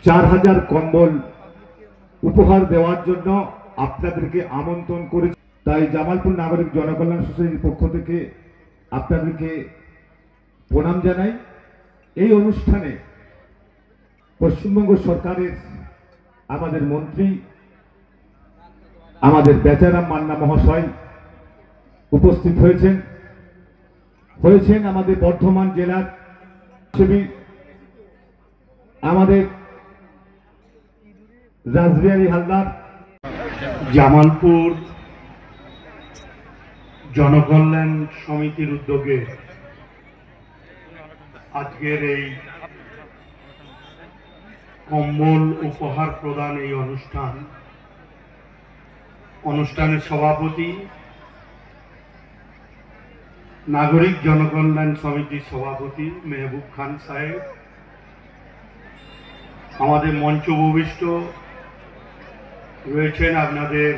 4000 কম্বল উপহার দেওয়ার জন্য আপনাদেরকে আমন্ত্রণ করেছি। তাই জামালপুর নাগরিক জনকল্যাণ সোসাইটির পক্ষ থেকে আপনাদেরকে প্রণাম জানাই। এই অনুষ্ঠানে পশ্চিমবঙ্গ সরকারের আমাদের মন্ত্রী আমাদের বেচারাম মান্না মহাশয় উপস্থিত হয়েছেন আমাদের বর্ধমান জেলার সেবী আমাদের রাসবিহারী হালদার। জামালপুর জনকল্যাণ সমিতির উদ্যোগে আজকের এই কম্বল উপহার প্রদান এই অনুষ্ঠানের সভাপতি নাগরিক জনকল্যাণ সমিতির সভাপতি মেহবুব খান সাহেব, আমাদের মঞ্চ উপবিষ্ট রয়েছেন আপনাদের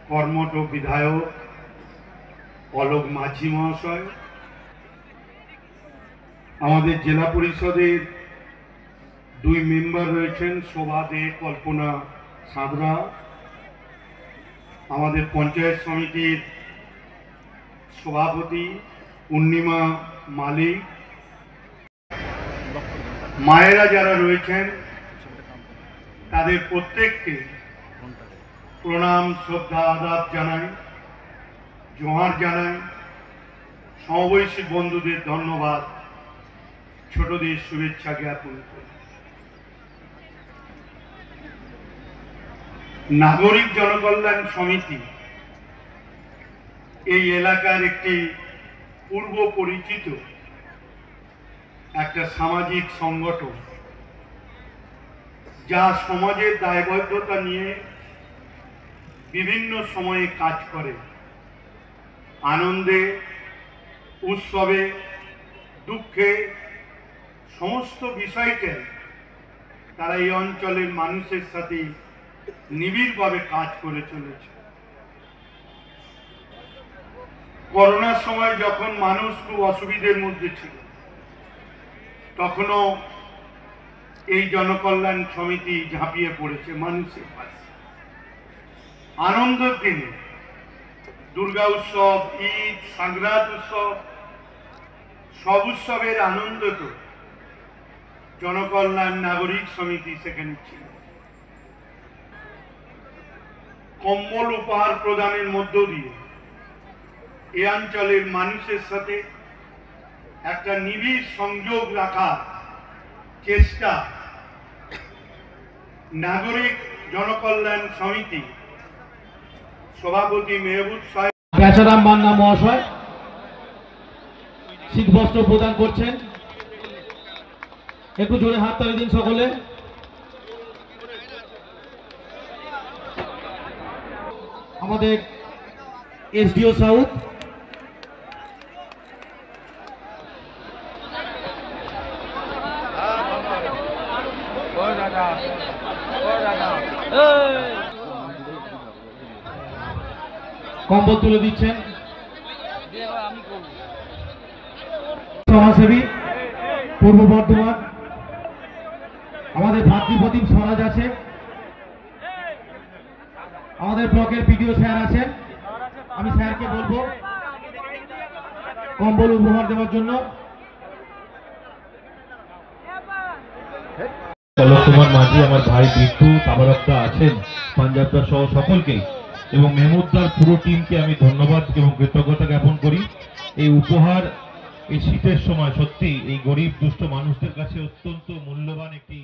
কর্মঠ বিধায়ক অলোক মাঝি মহাশয়, আমাদের জেলা পরিষদের 2 মেম্বার রয়েছেন শোভা দে, কল্পনা সাঁতরা, আমাদের পঞ্চায়েত সমিতির সভাপতি পূর্ণিমা মালিক, মায়েরা যারা রয়েছেন তাদের প্রত্যেককে প্রণাম শ্রদ্ধা আদাব জানাই, জোহার জানাই। সমবয়সী বন্ধুদের ধন্যবাদ, ছোটদের শুভেচ্ছা জ্ঞাপন করি। নাগরিক জনকল্যাণ সমিতি এই এলাকার একটি পূর্ব পরিচিত একটা সামাজিক সংগঠন, যা সমাজের দায়বদ্ধতা নিয়ে বিভিন্ন সময়ে কাজ করে। আনন্দে, উৎসবে, দুঃখে, সমস্ত বিষয়কে তারা এই অঞ্চলের মানুষের সাথে নিবিড়ভাবে কাজ করে চলেছে। করোনার সময় যখন মানুষ খুব অসুবিধার মধ্যে ছিল, তখনও এই জনকল্যাণ সমিতি ঝাঁপিয়ে পড়েছে মানুষের পাশে। আনন্দের দিনে দুর্গা উৎসব, ঈদ, সংক্রান্ত উৎসব, সব উৎসবের আনন্দ তো জনকল্যাণ নাগরিক সমিতি সেখানে ছিল। কম্বল উপহার প্রদানের মধ্য দিয়ে এই অঞ্চলের মানুষের সাথে একটা নিবিড় সংযোগ রাখার চেষ্টা নাগরিক জনকল্যাণ সমিতি সভাপতি মেহবুব সাহেব বেচারাম মান্না মহাশয় শীতবস্ত্র প্রদান করছেন। একটু জোরে হাততালি দিন সকলে। আমাদের এসডিও সাউথ কম্বল তুলে দিচ্ছেন। সমাজসেবী পূর্ব বর্ধমান আমাদের ভাতৃপ্রতিম স্বরাজ আছে, আমাদের ব্লকের পিডিও স্যার আছেন। আমি স্যারকে বলবো কম্বল উপহার দেওয়ার জন্য। কুমার মাঝি, আমার ভাই বিট্টু, তাবারকদা আছেন, পাঞ্জাবদা সহ সকলকেই এবং মেহমুদদার পুরো টিমকে আমি ধন্যবাদ এবং কৃতজ্ঞতা জ্ঞাপন করি। এই উপহার এই শীতের সময় সত্যি এই গরিব দুস্থ মানুষদের কাছে অত্যন্ত মূল্যবান একটি